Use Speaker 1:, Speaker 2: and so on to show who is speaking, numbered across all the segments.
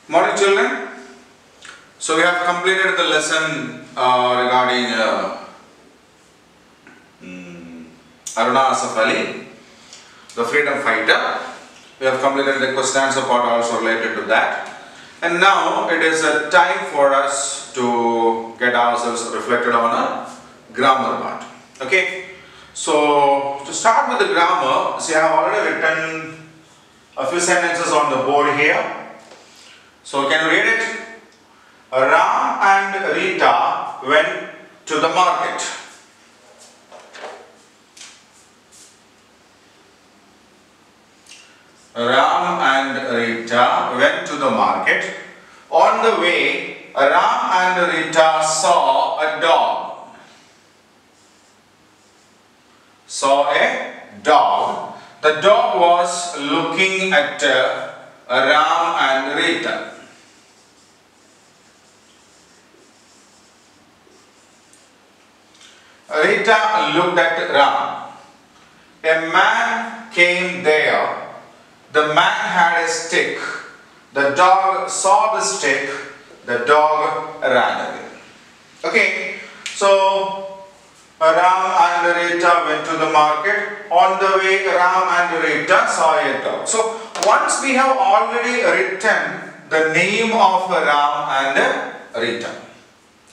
Speaker 1: Morning children. So we have completed the lesson regarding Aruna Asaf Ali, the freedom fighter. We have completed the question answer part also related to that. And now it is a time for us to get ourselves reflected on a grammar part. Okay. So to start with the grammar, see I have already written a few sentences on the board here. So can you read it? Ram and Rita went to the market. Ram and Rita went to the market. On the way, Ram and Rita saw a dog. Saw a dog. The dog was looking at Ram and Rita. Rita looked at Ram. A man came there. The man had a stick. The dog saw the stick. The dog ran away. Okay, so Ram and Rita went to the market. On the way, Ram and Rita saw a dog. So once we have already written the name of Ram and Rita,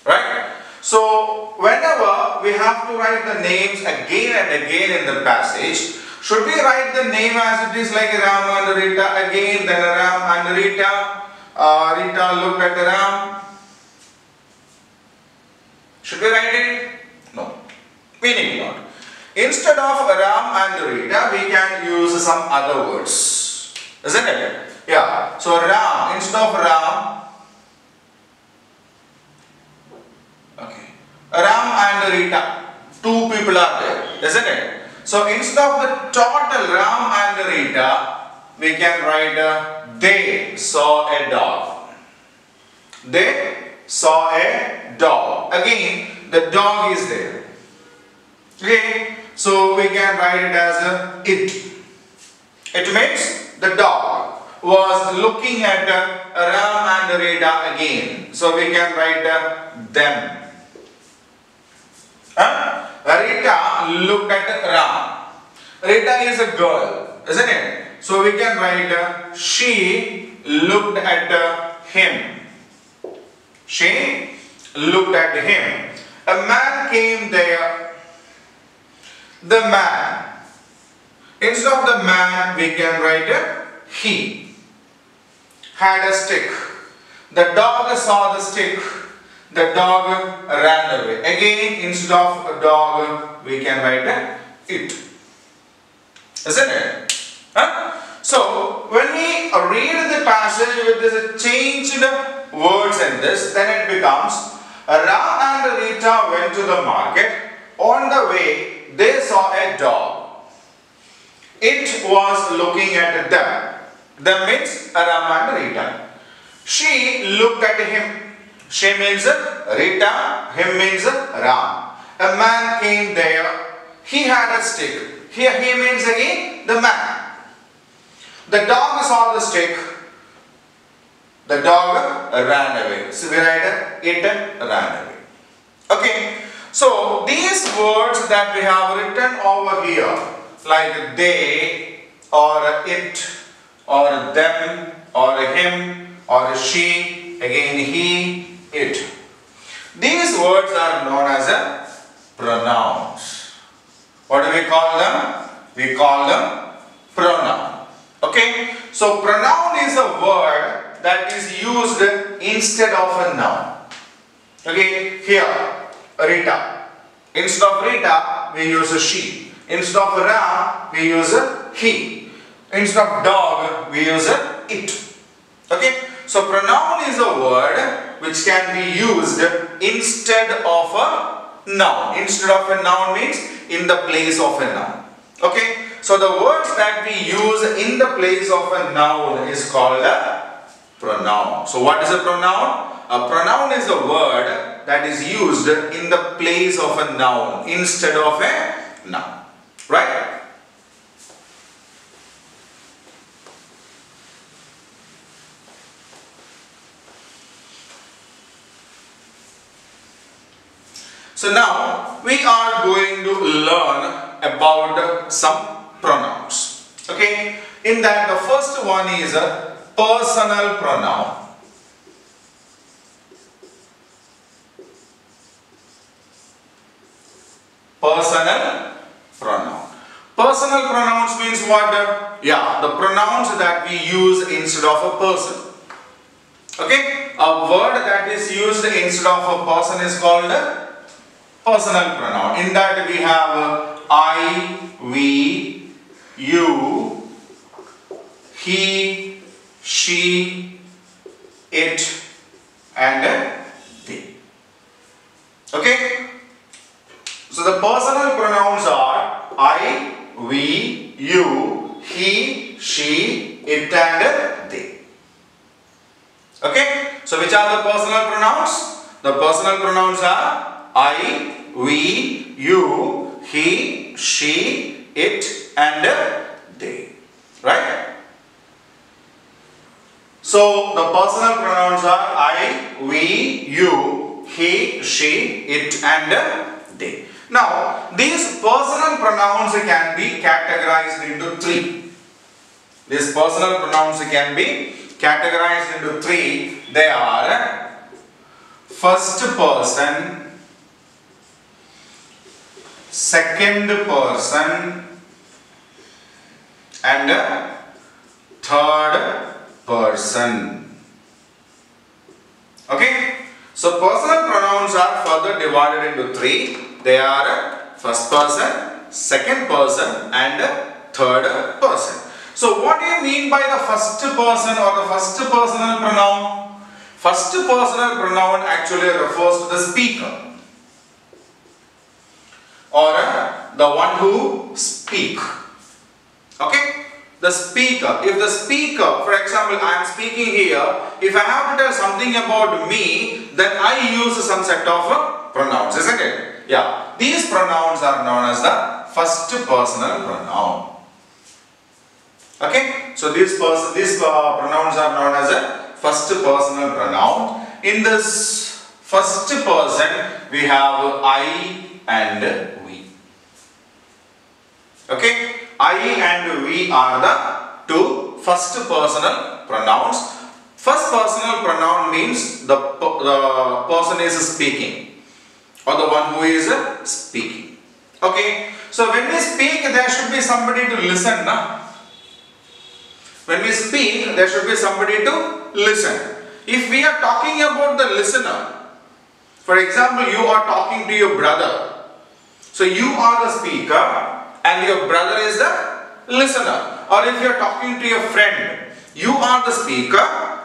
Speaker 1: right? So whenever we have to write the names again and again in the passage, should we write the name as it is like Ram and Rita again, then Ram and Rita, Rita looked at Ram? Should we write it? No, we need not. Instead of Ram and Rita, we can use some other words, isn't it? Yeah, so Ram, instead of Ram, okay, Ram and Rita, two people are there, isn't it? So instead of the total Ram and Rita, we can write they saw a dog. They saw a dog. Again, the dog is there. Okay, so we can write it as it. It means the dog was looking at Ram and Rita again. So we can write them. Rita looked at Ram. Rita is a girl, isn't it? So we can write she looked at him. She looked at him. A man came there. The man. Instead of the man, we can write he. Had a stick. The dog saw the stick. The dog ran away. Again, instead of a dog, we can write it. Isn't it? Huh? So, when we read the passage with this changed words in this, then it becomes Ram and Rita went to the market. On the way, they saw a dog. It was looking at them. Them means Ram and Rita. She looked at him. She means Rita, him means Ram. A man came there, he had a stick. Here he means again the man. The dog saw the stick, the dog ran away. So we write it ran away. Okay, so these words that we have written over here, like they or it or them or him or she, again he, it. These words are known as pronouns. What do we call them? We call them pronoun. Okay? So pronoun is a word that is used instead of a noun. Okay? Here, Rita. Instead of Rita, we use a she. Instead of Ram, we use a he. Instead of dog, we use a it. Okay? So pronoun is a word which can be used instead of a noun. Instead of a noun means in the place of a noun. Okay? So the words that we use in the place of a noun is called a pronoun. So what is a pronoun? A pronoun is a word that is used in the place of a noun instead of a noun. Right? So now we are going to learn about some pronouns. Okay, in that the first one is a personal pronoun. Personal pronoun. Personal pronouns means what? Yeah, the pronouns that we use instead of a person. Okay, a word that is used instead of a person is called a personal pronoun. In that we have I, we, you, he, she, it, and they. Okay. So the personal pronouns are I, we, you, he, she, it, and they. Okay. So which are the personal pronouns? The personal pronouns are I, we, you, he, she, it, and they. Right? So the personal pronouns are I, we, you, he, she, it, and they. Now, these personal pronouns can be categorized into three. These personal pronouns can be categorized into three. They are first person, second person, and third person. Okay? So personal pronouns are further divided into three. They are first person, second person, and third person. So what do you mean by the first person or the first personal pronoun? First personal pronoun actually refers to the speaker or the one who speak. Okay? The speaker. If the speaker, for example, I am speaking here, if I have to tell something about me, then I use some set of pronouns, isn't it? Yeah. These pronouns are known as the first personal pronoun. Okay? So these pronouns are known as a first personal pronoun. In this first person, we have I and we. Okay? I and we are the two first personal pronouns. First personal pronoun means the person is speaking or the one who is speaking. Okay. So when we speak, there should be somebody to listen. Na? When we speak, there should be somebody to listen. If we are talking about the listener, for example, you are talking to your brother. So you are the speaker and your brother is the listener. Or if you are talking to your friend, you are the speaker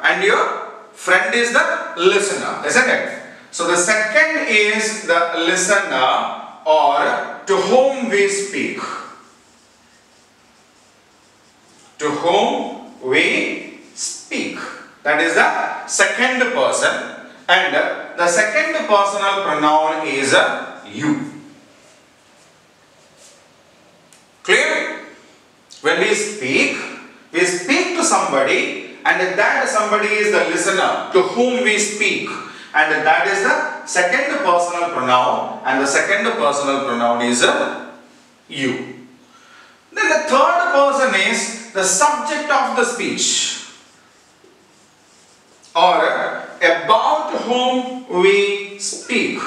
Speaker 1: and your friend is the listener, isn't it? So the second is the listener or to whom we speak. To whom we speak. That is the second person. And the second personal pronoun is you. Clear? When we speak to somebody and that somebody is the listener to whom we speak, and that is the second personal pronoun, and the second personal pronoun is you. Then the third person is the subject of the speech or about whom we speak.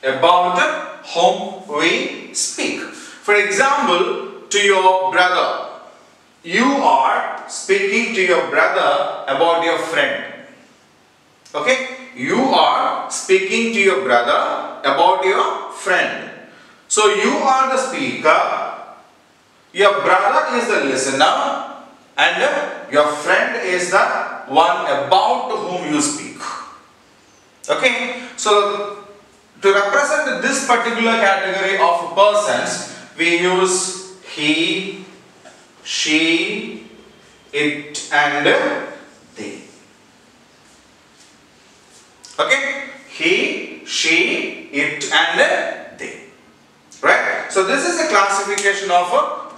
Speaker 1: About whom we speak. For example, to your brother. You are speaking to your brother about your friend. Okay? You are speaking to your brother about your friend. So you are the speaker, your brother is the listener, and your friend is the one about whom you speak. Okay? So to represent this particular category of persons, we use he, she, it, and they. Okay? He, she, it, and they. Right? So this is a classification of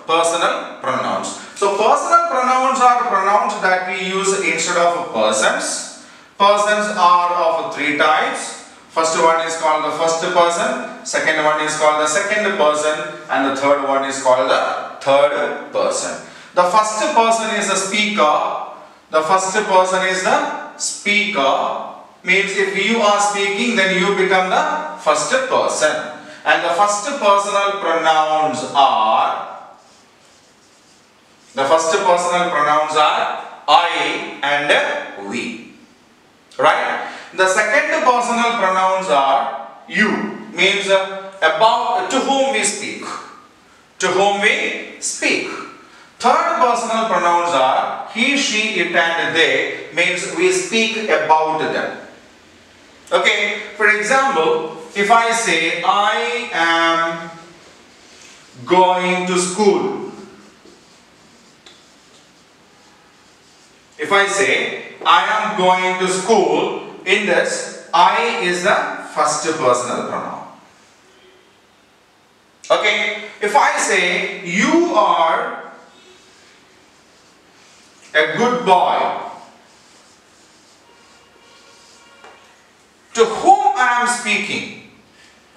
Speaker 1: personal pronouns. So personal pronouns are pronouns that we use instead of persons. Persons are of three types. First one is called the first person, second one is called the second person, and the third one is called the third person. The first person is the speaker. The first person is the speaker. Means if you are speaking, then you become the first person. And the first personal pronouns are I and we. Right? The second personal pronouns are you. Means about to whom we speak. To whom we speak. Third personal pronouns are he, she, it and they. Means we speak about them. Okay, for example, if I say I am going to school. If I say I am going to school, in this I is the first personal pronoun. Okay, if I say you are a good boy, to whom I am speaking?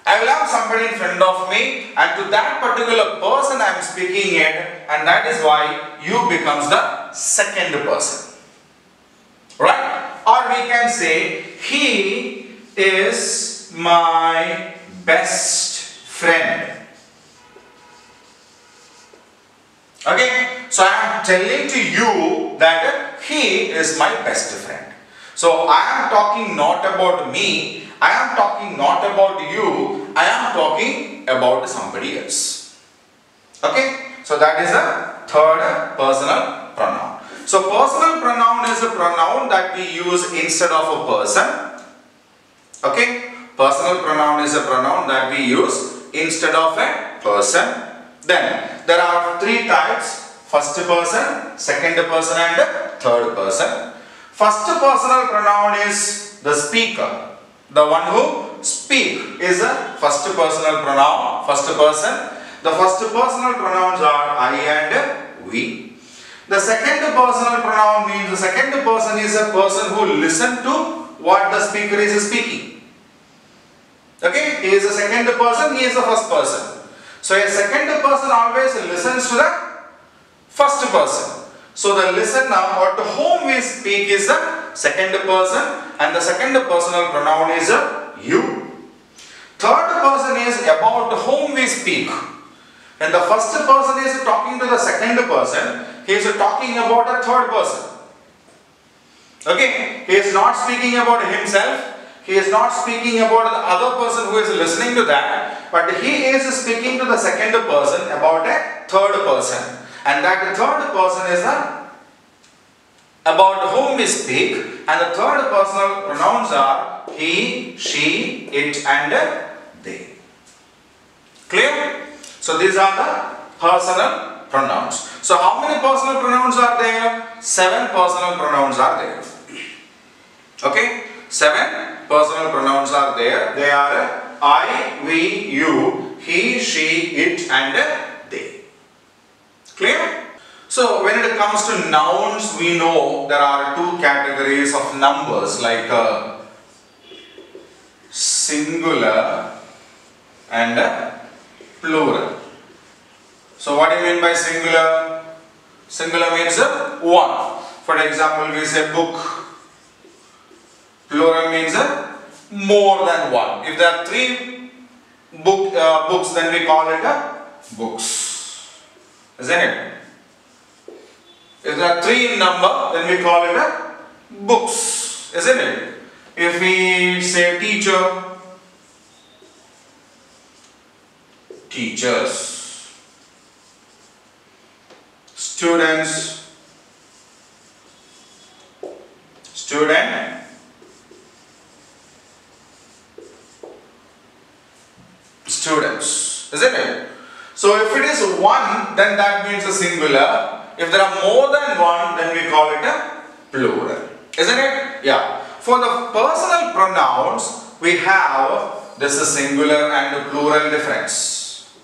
Speaker 1: I will have somebody in front of me, and to that particular person I am speaking it, and that is why you becomes the second person. Right? Or we can say he is my best friend. Okay? So I am telling to you that he is my best friend. So I am talking not about me, I am talking not about you, I am talking about somebody else. Okay? So that is the third personal pronoun. So personal pronoun is a pronoun that we use instead of a person. Okay? Personal pronoun is a pronoun that we use instead of a person. Then there are three types. First person, second person and third person. First personal pronoun is the speaker. The one who speak is a first personal pronoun, first person. The first personal pronouns are I and we. The second personal pronoun means the second person is a person who listens to what the speaker is speaking. Okay, he is the second person, he is the first person. So a second person always listens to the first person. So the listener or to whom we speak is the second person, and the second personal pronoun is you. Third person is about whom we speak. When the first person is talking to the second person, he is talking about a third person. Okay, he is not speaking about himself. He is not speaking about the other person who is listening to that, but he is speaking to the second person about a third person. And that third person is about whom we speak, and the third personal pronouns are he, she, it and they. Clear? So these are the personal pronouns. So how many personal pronouns are there? 7 personal pronouns are there. Okay? 7 personal pronouns are there. They are I, we, you, he, she, it and they. Clear? So when it comes to nouns, we know there are 2 categories of numbers like singular and plural. So what do you mean by singular? Singular means one. For example, we say book. Plural means more than one. If there are 3 books, then we call it books. Isn't it? If there are 3 in number, then we call it books. Isn't it? If we say teacher, teachers. Students, student, students, isn't it? So if it is one, then that means a singular. If there are more than one, then we call it a plural, isn't it? Yeah. For the personal pronouns, we have this is singular and plural difference.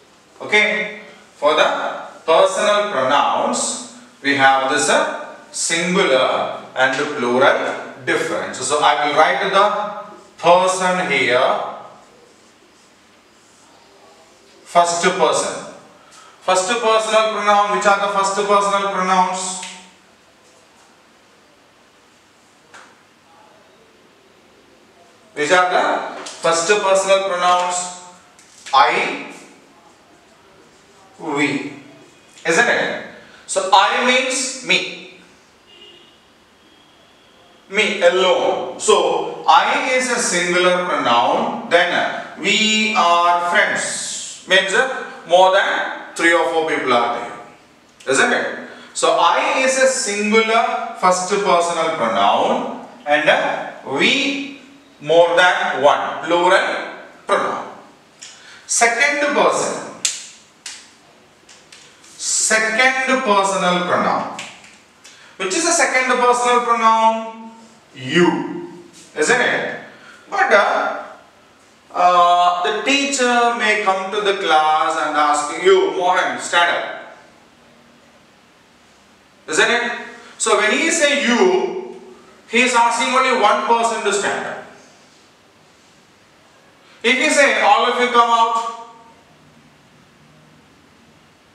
Speaker 1: Okay. For the personal pronouns, we have this singular and plural difference. So I will write the person here. First person. First personal pronoun. Which are the first personal pronouns? Which are the first personal pronouns? I, we. Isn't it? So I means me. Me alone. So I is a singular pronoun. Then we are friends. Means more than 3 or 4 people are there. Isn't it? So I is a singular first personal pronoun and we more than 1 plural pronoun. Second person. Second personal pronoun. Which is the second personal pronoun? You. Isn't it? But the teacher may come to the class and ask you, Mohan, stand up. Isn't it? So when he say you, he is asking only one person to stand up. If he say all of you come out,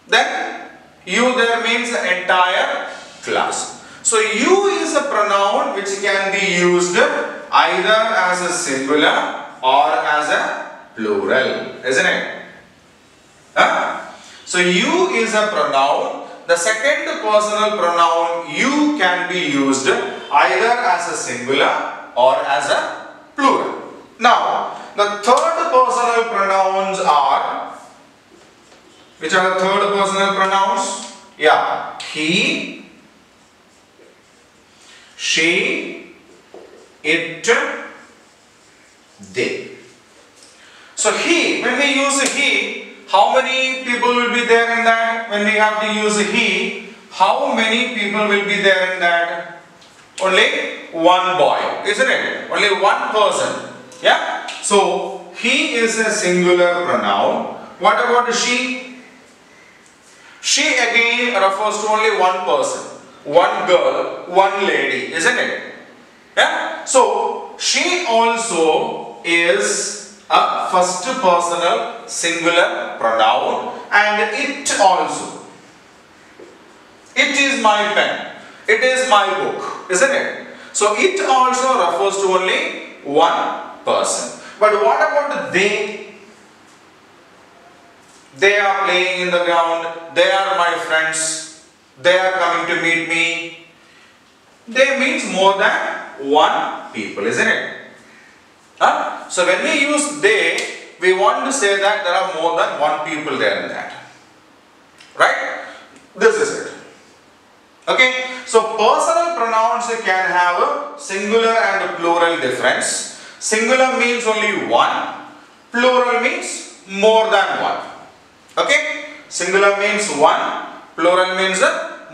Speaker 1: then you there means the entire class. So you is a pronoun which can be used either as a singular or as a plural, isn't it? Huh? So you is a pronoun. The second personal pronoun you can be used either as a singular or as a plural. Now the third personal pronouns are, which are the third personal pronouns? Yeah, he, she, it, they. So he, when we use he, how many people will be there in that? When we have to use he, how many people will be there in that? Only one boy, isn't it? Only one person. Yeah? So he is a singular pronoun. What about she? She again refers to only one person. One girl, one lady, isn't it? Yeah? So she also is a first personal singular pronoun, and it also. It is my pen. It is my book, isn't it? So it also refers to only one person. But what about they? They are playing in the ground. They are my friends. They are coming to meet me. They means more than one people, isn't it? Huh? So when we use they, we want to say that there are more than one people there in that. Right? This is it. Okay? So personal pronouns can have a singular and a plural difference. Singular means only one. Plural means more than one. Okay? Singular means one. Plural means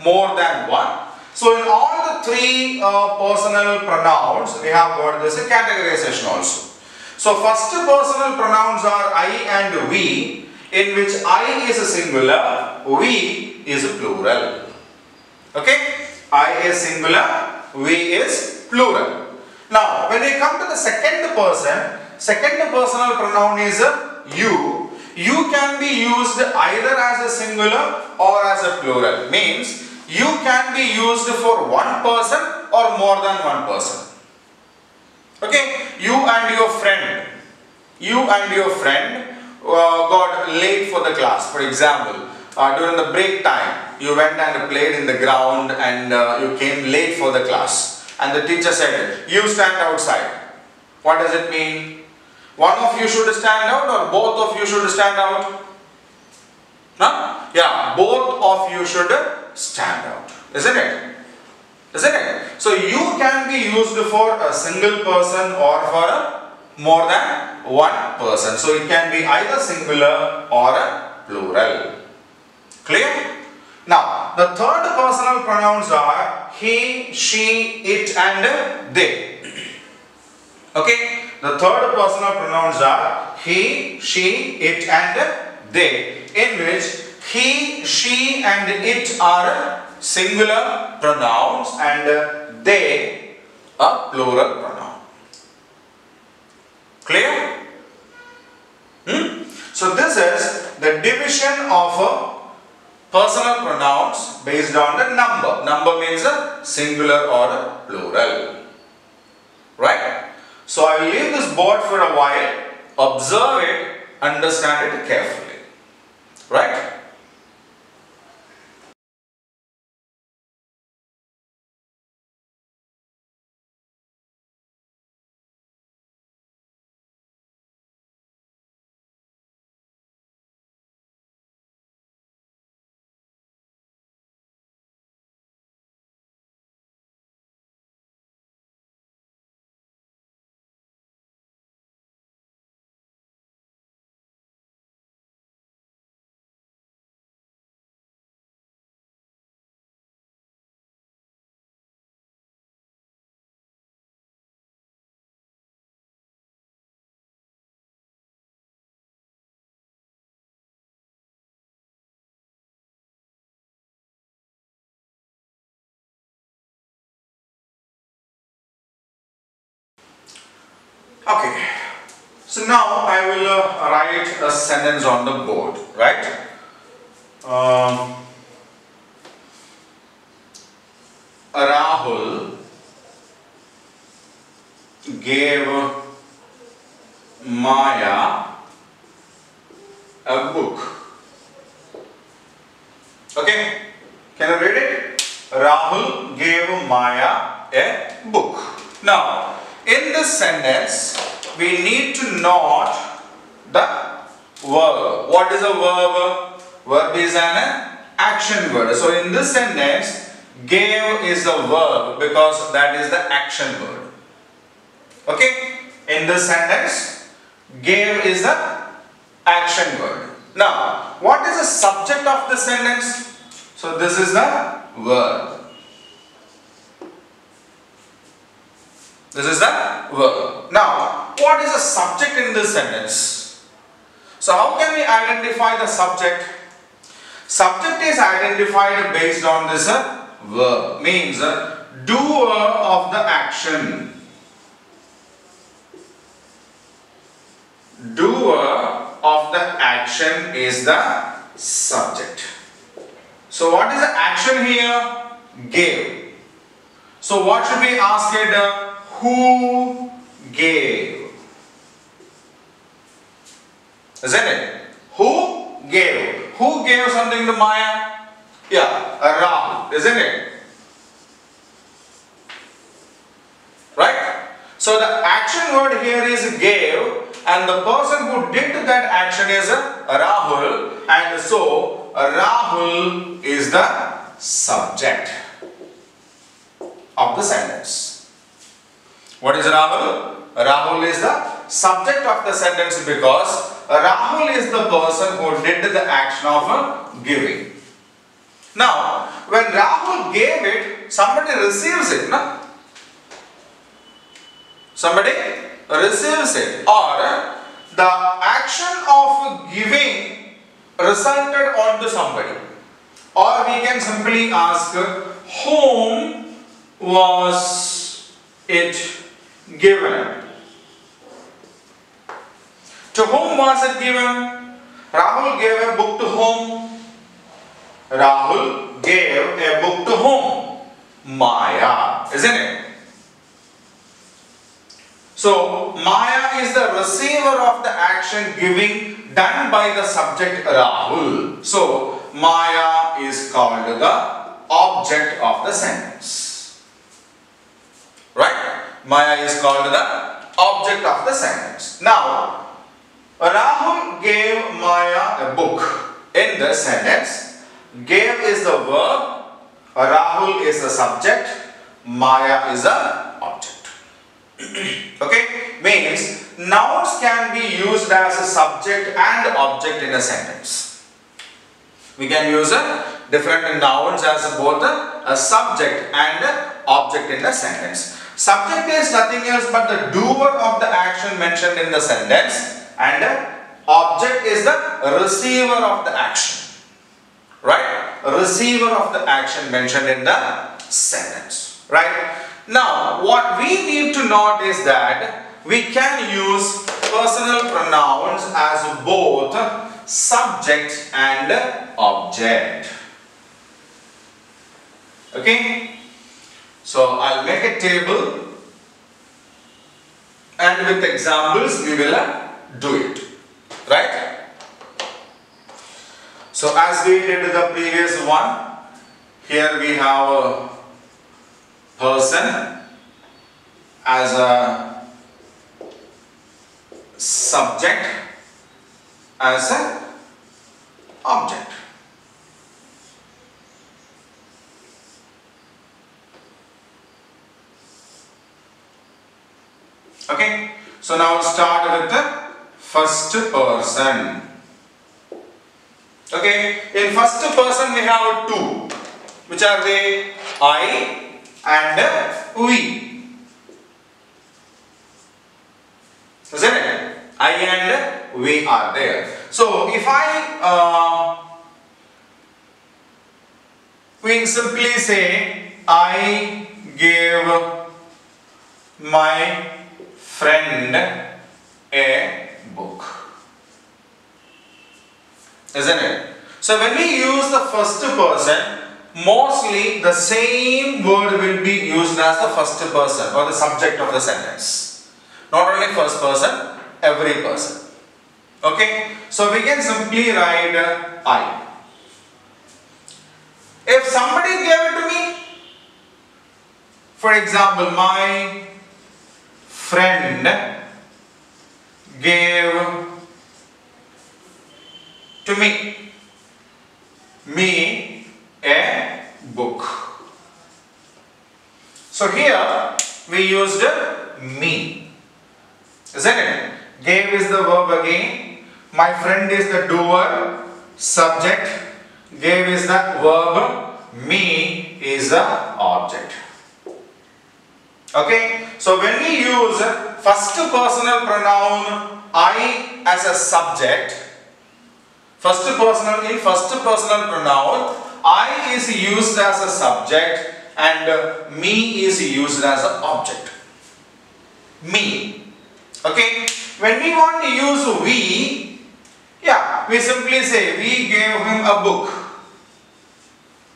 Speaker 1: more than one. So in all the three personal pronouns, we have got this categorization also. So first personal pronouns are I and we, in which I is a singular, we is a plural. Okay? I is singular, we is plural. Now when we come to the second person, second personal pronoun is you. You can be used either as a singular or as a plural. Means you can be used for one person or more than one person. Okay? You and your friend. You and your friend got late for the class. For example, during the break time, you went and played in the ground and you came late for the class. And the teacher said, you stand outside. What does it mean? One of you should stand out or both of you should stand out? Huh? Yeah, both of you should stand out. Isn't it? Isn't it? So you can be used for a single person or for a more than one person. So it can be either singular or a plural. Clear? Now, the third personal pronouns are he, she, it and they. Okay? The third personal pronouns are he, she, it and they, in which he, she and it are singular pronouns and they a plural pronoun. Clear? So this is the division of personal pronouns based on the number. Number means a singular or a plural. Right? So I will leave this board for a while. Observe it, understand it carefully. Right? Okay. So now I will write a sentence on the board, right? Rahul gave Maya a book. Okay, can you read it? Rahul gave Maya a book. Now, in this sentence, we need to note the verb. What is a verb? Verb is an action word. So, in this sentence, gave is a verb because that is the action word. Okay? In this sentence, gave is the action word. Now, what is the subject of the sentence? So, this is the verb. This is the verb. Now, what is the subject in this sentence? So, how can we identify the subject? Subject is identified based on this verb. Means doer of the action. Doer of the action is the subject. So, what is the action here? Gave. So, what should be asked? Who gave? Isn't it? Who gave? Who gave something to Maya? Yeah, Rahul, isn't it? Right? So the action word here is gave, and the person who did that action is Rahul, and so Rahul is the subject of the sentence. What is Rahul? Rahul is the subject of the sentence because Rahul is the person who did the action of giving. Now, when Rahul gave it, somebody receives it, no? Somebody receives it, or the action of giving resulted onto somebody. Or we can simply ask, whom was it given? To whom was it given? Rahul gave a book to whom? Rahul gave a book to whom? Maya, isn't it? So, Maya is the receiver of the action giving done by the subject Rahul. So, Maya is called the object of the sentence. Right? Maya is called the object of the sentence. Now, Rahul gave Maya a book. In the sentence, gave is the verb, Rahul is the subject, Maya is the object. Okay? Means, nouns can be used as a subject and object in a sentence. We can use different nouns as both a subject and object in the sentence. Subject is nothing else but the doer of the action mentioned in the sentence, and object is the receiver of the action. Right? receiver of the action mentioned in the sentence. Right? Now, what we need to note is that we can use personal pronouns as both subject and object. Okay? So, I'll make a table and with examples we will do it. Right? So, as we did the previous one, here we have a person as a subject, as an object. Okay, so now start with the first person. Okay, in first person we have two, which are they? I and we. Isn't it? I and we are there. So if we simply say I gave my friend a book. Isn't it? So when we use the first person, mostly the same word will be used as the first person or the subject of the sentence. Not only first person, every person. Okay? So we can simply write I. If somebody gave it to me, for example, my friend gave to me a book. So here we used me. Isn't it? Gave is the verb again. My friend is the doer, subject. Gave is the verb. Me is the object. Okay. So when we use first personal pronoun I as a subject, in first personal pronoun, I is used as a subject and me is used as an object. Me. Okay. When we want to use we, we simply say we gave him a book.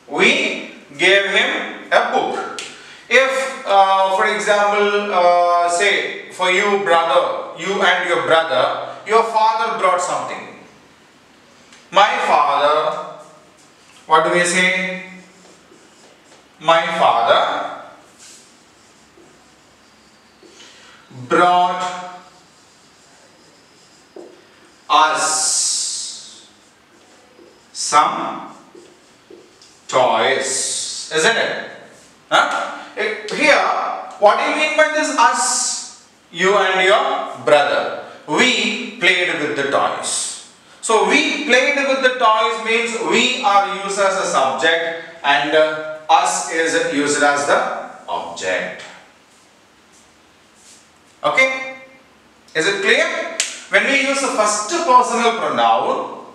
Speaker 1: We gave him a book. If, for example, say for you brother, you and your brother, your father brought something. My father, what do we say? My father brought us some toys, isn't it? Here, what do you mean by this us? You and your brother. We played with the toys. So we played with the toys means we are used as a subject and us is used as the object. Okay? Is it clear? When we use the first personal pronoun,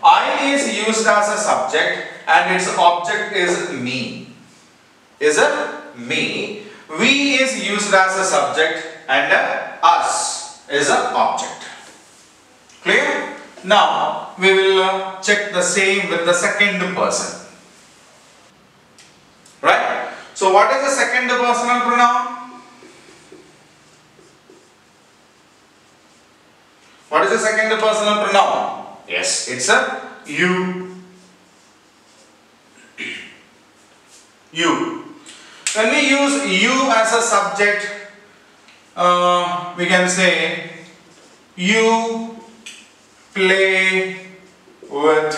Speaker 1: I is used as a subject and its object is me. Is it? Me. We is used as a subject and us is an object. Clear? Now we will check the same with the second person. Right? So what is the second personal pronoun? What is the second personal pronoun? Yes, it's a you. You. When we use you as a subject, we can say you play with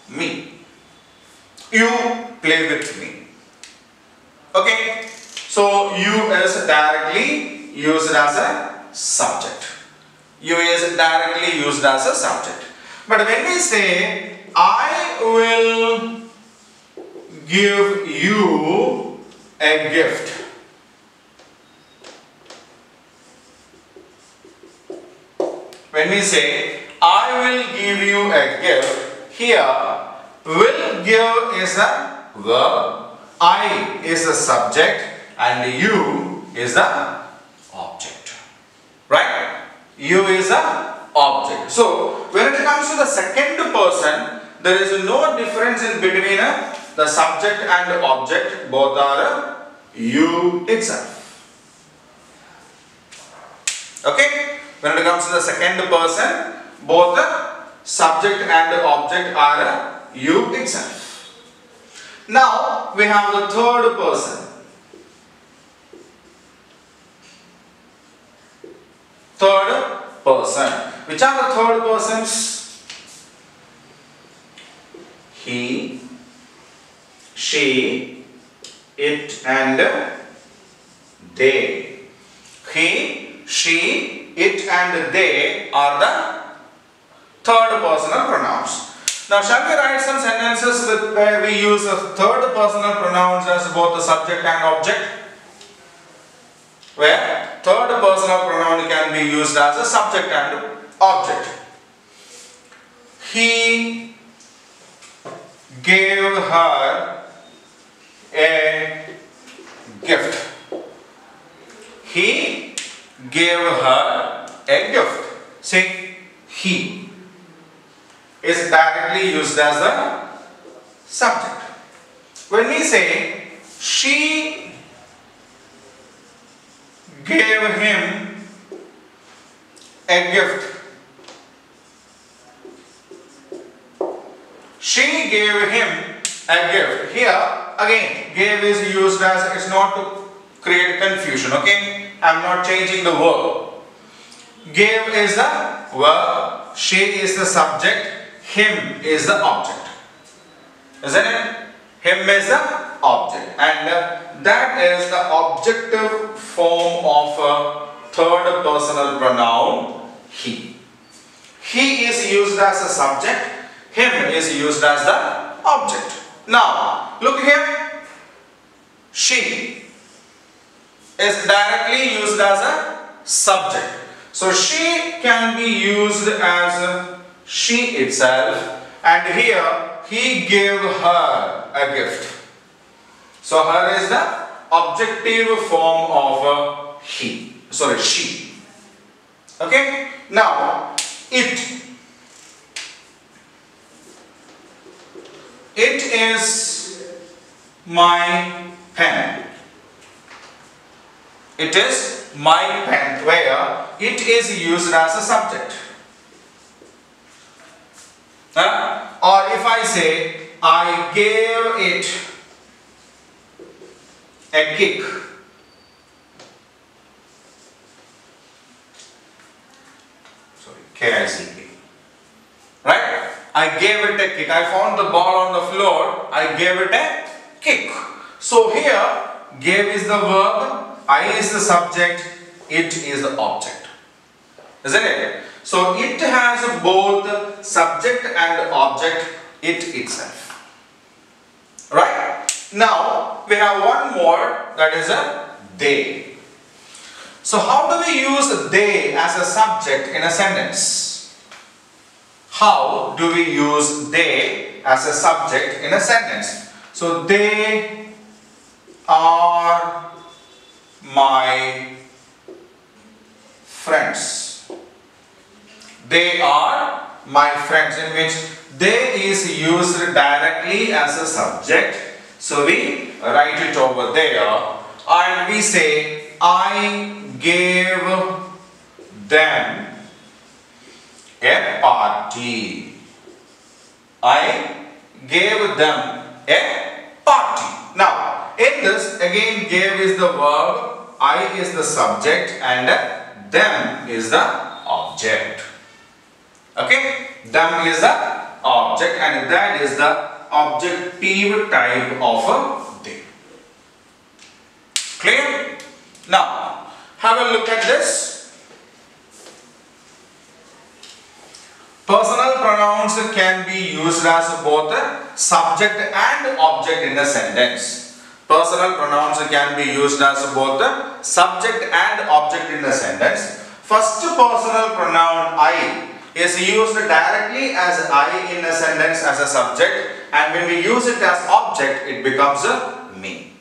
Speaker 1: me. You play with me. Okay. So you is directly used as a subject. You is directly used as a subject. But when we say I will give you a gift, when we say I will give you a gift. Here, will give is a verb, I is the subject, and you is the object. Right? You is the object. So, when it comes to the second person, there is no difference in between the subject and the object. Both are you itself. Okay? When it comes to the second person, both the subject and the object are you itself. Now, we have the third person. Third person. Which are the third persons? He, she, it and they. He, she, it and they are the third personal pronouns. Now, shall we write some sentences where we use the third personal pronouns as both the subject and object? Where third personal pronoun can be used as a subject and object. He gave her a gift. He gave her a gift. See, he is directly used as the subject. When we say she gave him a gift, she gave him a gift. Here again, gave is used as, it's not to create confusion. Okay, I'm not changing the verb. Gave is the verb, she is the subject, him is the object. Isn't it? Him is the object, and that is the objective form of a third personal pronoun he. He is used as a subject, him is used as the object. Now, look here. She is directly used as a subject. So, she can be used as she itself, and here he gave her a gift. So, her is the objective form of he. Sorry, she. Okay. Now, it. It is my pen. It is my pen, where it is used as a subject. Or if I say, I gave it a kick. Sorry, K-I-C-K. Right? I gave it a kick. I found the ball on the floor. I gave it a kick. So here, gave is the verb, I is the subject, it is the object. Isn't it? So it has both subject and object, it itself. Right? Now we have one more, that is a they. So how do we use they as a subject in a sentence? How do we use they as a subject in a sentence? So they are my friends. They are my friends, in which they is used directly as a subject. So we write it over there and we say, I gave them a party. I gave them a party. Now, in this, again, gave is the verb, I is the subject, and them is the object. Okay? Them is the object, and that is the objective type of a they. Clear? Now, have a look at this. Personal pronouns can be used as both a subject and object in a sentence. Personal pronouns can be used as both a subject and object in a sentence. First personal pronoun I is used directly as I in a sentence as a subject, and when we use it as object, it becomes a me.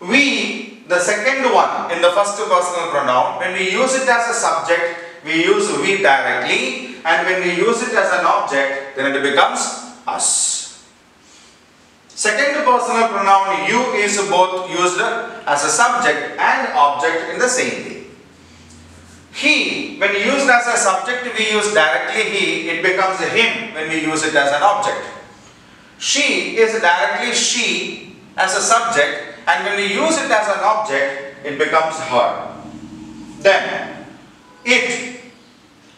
Speaker 1: We, the second one in the first personal pronoun, when we use it as a subject, we use we directly, and when we use it as an object, then it becomes us. Second personal pronoun you is both used as a subject and object in the same way. He, when used as a subject, we use directly he, it becomes a him when we use it as an object. She is directly she as a subject, and when we use it as an object, it becomes her. Then, it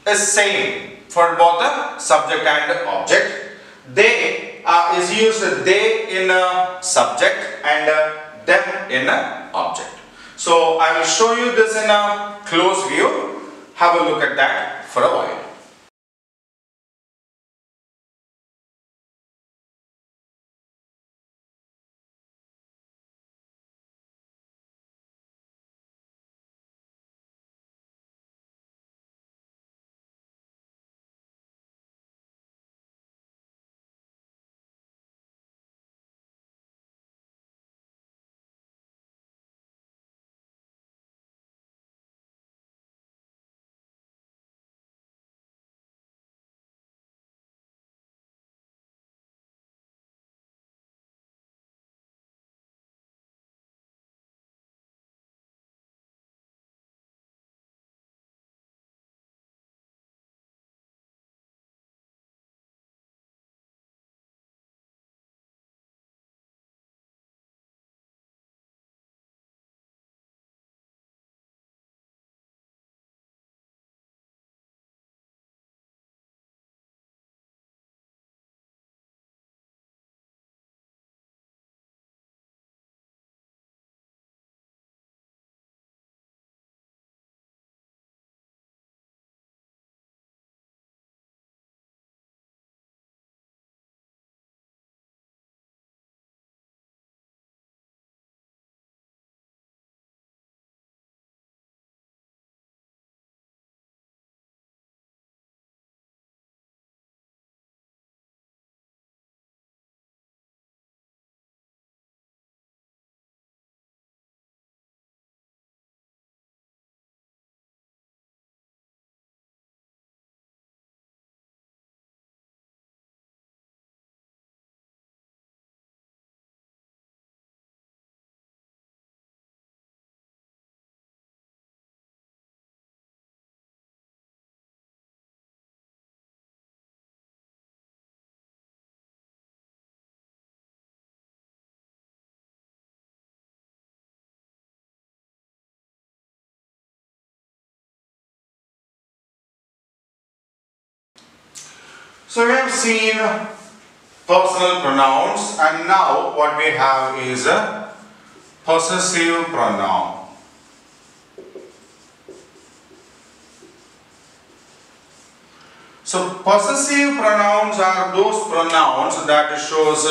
Speaker 1: is same for both the subject and object. They is used they in a subject and them in a object. So I will show you this in a close view. Have a look at that for a while. So we have seen personal pronouns, and now what we have is a possessive pronoun. So possessive pronouns are those pronouns that shows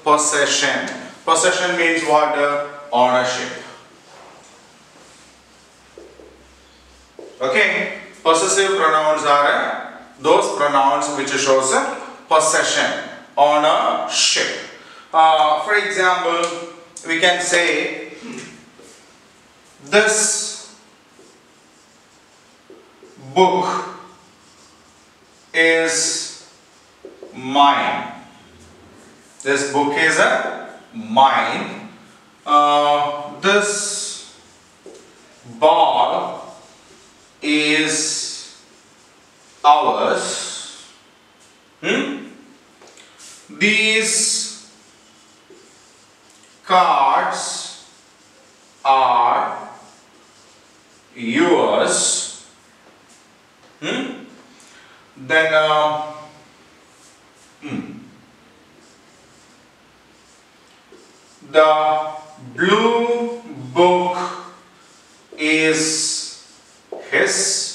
Speaker 1: possession. Possession means what? Ownership. Okay. Possessive pronouns are those pronouns which shows possession, ownership. For example, we can say this book is mine. This book is mine. This ball is ours. These cards are yours. Then the blue book is his.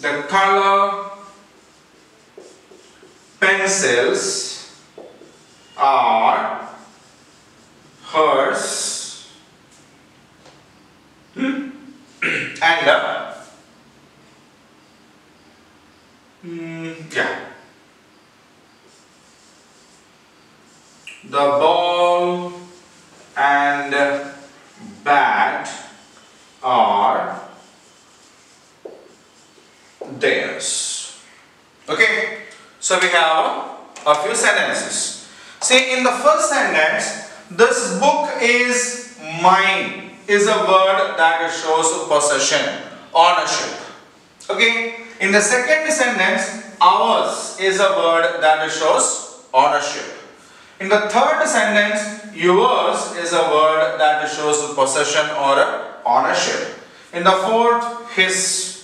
Speaker 1: The color pencils are hers. Yeah. The ball and bat are theirs. Okay, so we have a few sentences. See, in the first sentence, this book is mine is a word that shows possession, ownership. Okay, in the second sentence, ours is a word that shows ownership. In the third sentence, yours is a word that shows possession or ownership. In the fourth, his.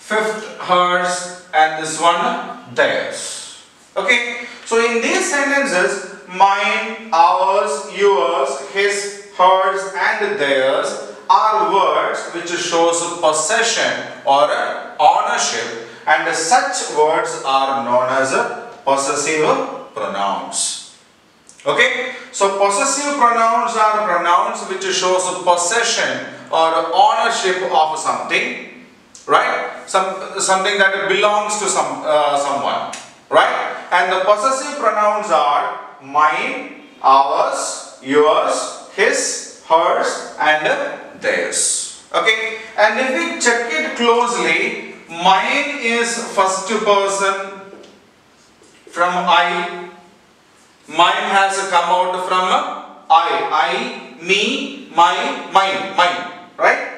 Speaker 1: Fifth, hers, and this one, theirs. Okay, so in these sentences, mine, ours, yours, his, hers, and theirs are words which shows possession or ownership, and such words are known as possessive pronouns. Okay, so possessive pronouns are pronouns which shows possession or ownership of something. Right? Something that belongs to someone. Right? And the possessive pronouns are mine, ours, yours, his, hers, and theirs. Okay? And if we check it closely, mine is first person from I. Mine has come out from I, me, my, mine. Right?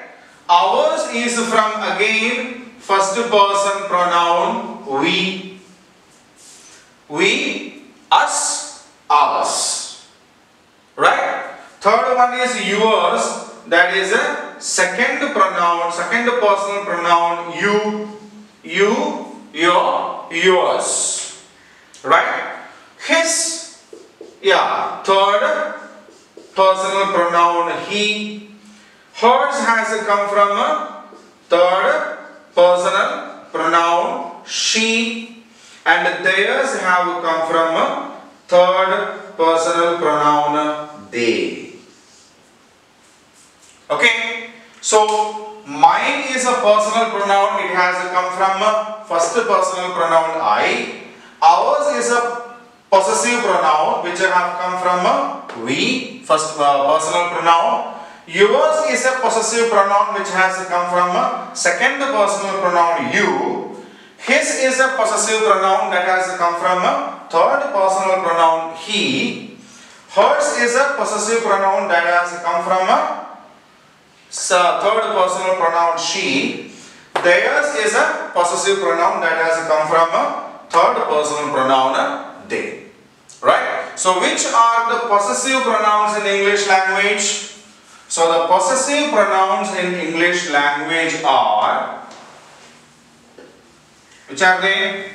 Speaker 1: Ours is from again first person pronoun we, us, ours. Right? Third one is yours, that is a second personal pronoun you, your, yours. Right? His, yeah, third personal pronoun he. Hers has come from a third personal pronoun she, and theirs have come from a third personal pronoun they. Okay, so mine is a personal pronoun, it has come from a first personal pronoun I. Ours is a possessive pronoun which have come from a we, first personal pronoun. Yours is a possessive pronoun which has come from a second personal pronoun you. His is a possessive pronoun that has come from a third personal pronoun he. Hers is a possessive pronoun that has come from a third personal pronoun she. Theirs is a possessive pronoun that has come from a third personal pronoun they. Right? So which are the possessive pronouns in English language? So the possessive pronouns in English language are, which are they?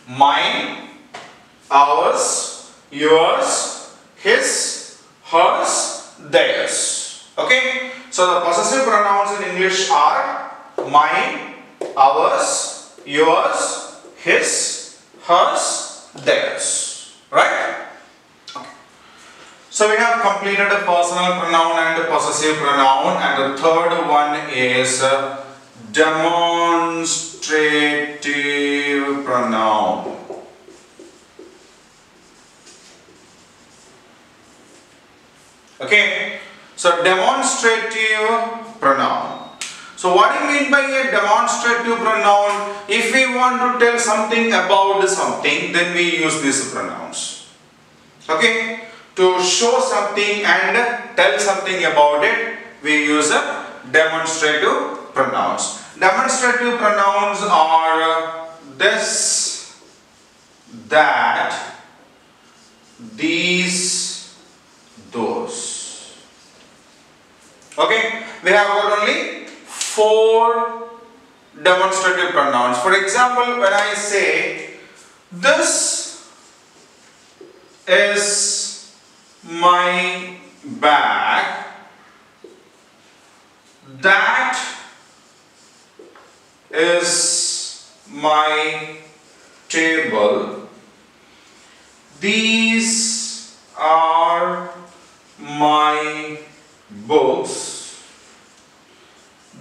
Speaker 1: Mine, ours, yours, his, hers, theirs. Okay? So the possessive pronouns in English are mine, ours, yours, his, hers, theirs. Right? So we have completed a personal pronoun and a possessive pronoun, and the third one is demonstrative pronoun. Okay, so demonstrative pronoun. So what do you mean by a demonstrative pronoun? If we want to tell something about something, then we use these pronouns. Okay. To show something and tell something about it, we use a demonstrative pronouns. Demonstrative pronouns are this, that, these, those. Okay, we have got only 4 demonstrative pronouns. For example, when I say this is my bag, that is my table, these are my books,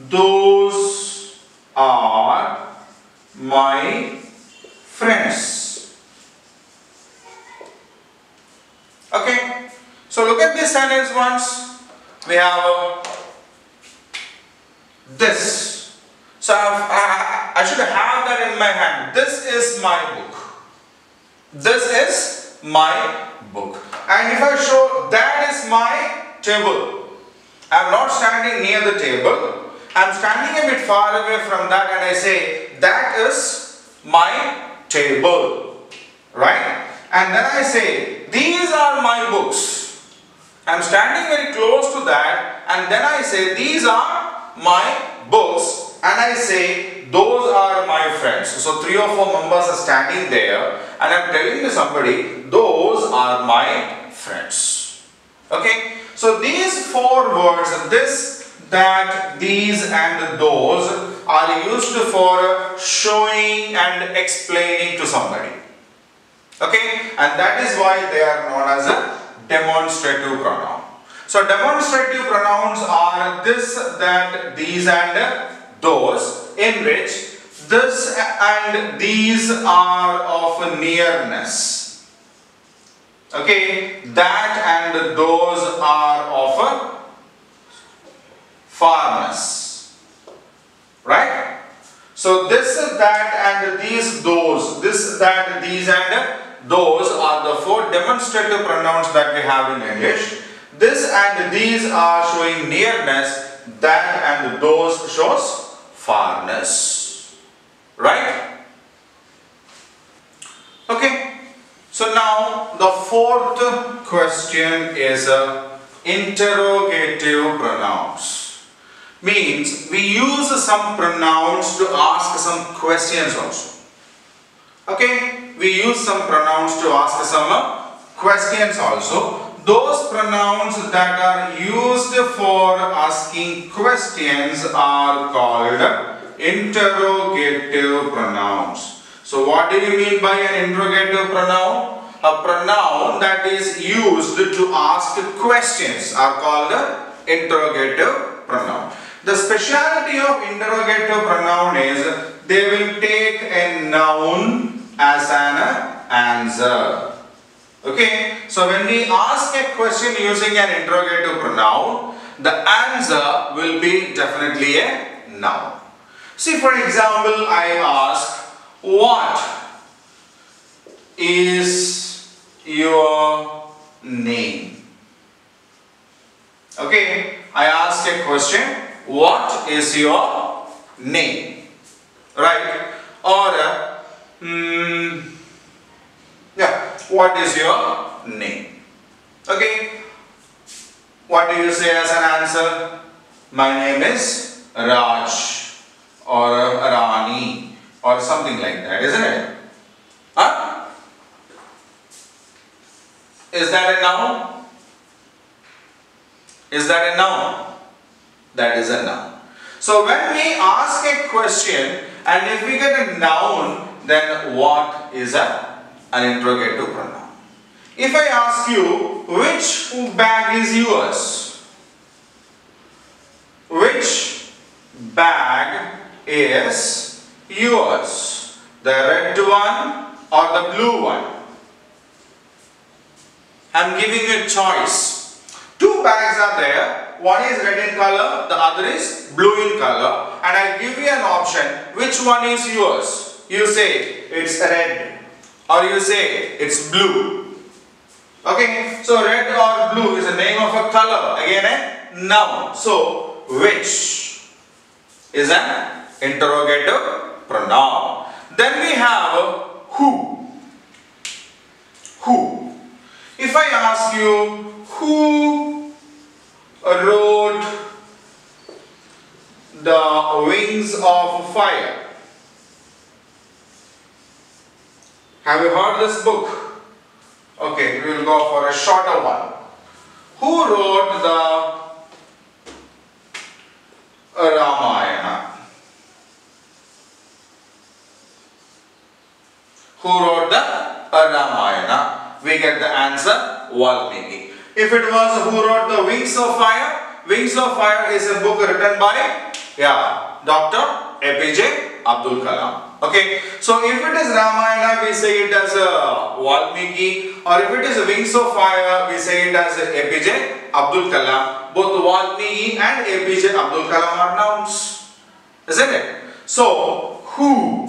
Speaker 1: those are my friends. Okay, so look at this sentence once. We have this. So I should have that in my hand. This is my book. This is my book. And if I show that is my table, I am not standing near the table. I am standing a bit far away from that and I say that is my table. Right? And then I say these are my books. I am standing very close to that and then I say these are my books and I say those are my friends. So 3 or 4 members are standing there and I am telling to somebody those are my friends. Okay, so these 4 words, this, that, these and those are used for showing and explaining to somebody. Okay, and that is why they are known as a demonstrative pronoun. So demonstrative pronouns are this, that, these and those, in which this and these are of nearness. Okay, that and those are of farness. Right? So this, that and these, those, this, that, these and those are the 4 demonstrative pronouns that we have in English. This and these are showing nearness, that and those shows farness. Right? Okay. So now the 4th question is interrogative pronouns. Means we use some pronouns to ask some questions also. Okay, we use some pronouns to ask some questions also. Those pronouns that are used for asking questions are called interrogative pronouns. So what do you mean by an interrogative pronoun? A pronoun that is used to ask questions are called interrogative pronoun. The speciality of interrogative pronoun is they will take a noun as an answer. Okay, so when we ask a question using an interrogative pronoun, the answer will be definitely a noun. See, for example, I ask, what is your name? Okay, I ask a question, what is your name? Right? Or what is your name? Okay, what do you say as an answer? My name is Raj or Rani or something like that, isn't it? Huh? Is that a noun? Is that a noun? That is a noun. So when we ask a question and if we get a noun, then what is an interrogative pronoun? If I ask you, which bag is yours? Which bag is yours? The red one or the blue one? I am giving you a choice. 2 bags are there. One is red in color, the other is blue in color. And I give you an option. Which one is yours? You say it's red or you say it's blue. Okay, so red or blue is the name of a color. Again a noun. So which is an interrogative pronoun. Then we have who. Who. If I ask you, who wrote The Wings of Fire? Have you heard this book? Okay, we will go for a shorter one. Who wrote the Ramayana? Who wrote the Ramayana? We get the answer, Valmiki. If it was who wrote The Wings of Fire, Wings of Fire is a book written by Dr. APJ Abdul Kalam. Okay, so if it is Ramayana, we say it as Valmiki, or if it is Wings of Fire, we say it as APJ Abdul Kalam. Both Valmiki and APJ Abdul Kalam are nouns, isn't it? So who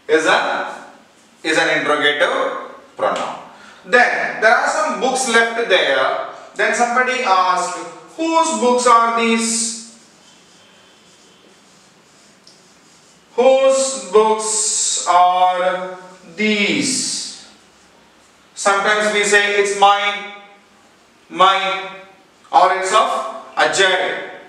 Speaker 1: is an interrogative pronoun. Then there are some books left there. Then somebody asked, whose books are these? Whose books are these? Sometimes we say it's mine, or it's of Ajay,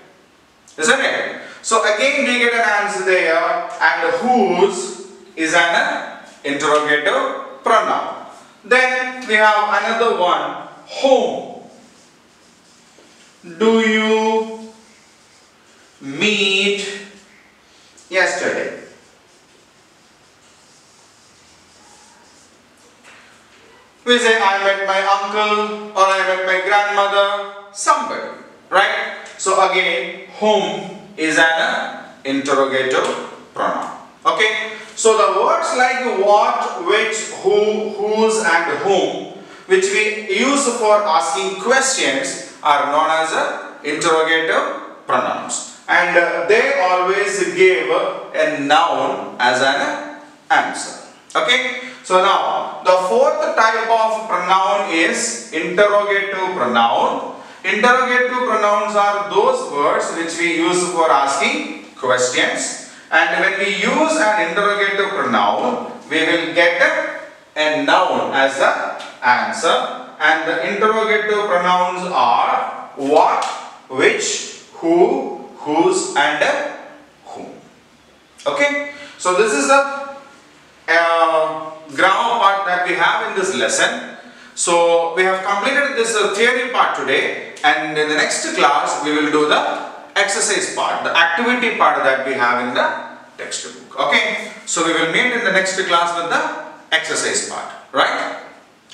Speaker 1: isn't it? So again we get an answer there, and whose is an interrogative pronoun. Then we have another one, whom do you meet yesterday? We say I met my uncle, or I met my grandmother, somebody, right? So again, whom is an interrogative pronoun. Okay, so the words like what, which, who, whose and whom, which we use for asking questions, are known as interrogative pronouns, and they always give a noun as an answer. Okay, so now the fourth type of pronoun is interrogative pronoun. Interrogative pronouns are those words which we use for asking questions, and when we use an interrogative pronoun, we will get a noun as the answer, and the interrogative pronouns are what, which, who, whose and whom. Okay, so this is the grammar part that we have in this lesson. So we have completed this theory part today, and in the next class we will do the exercise part, the activity part that we have in the textbook. Okay, so we will meet in the next class with the exercise part, right?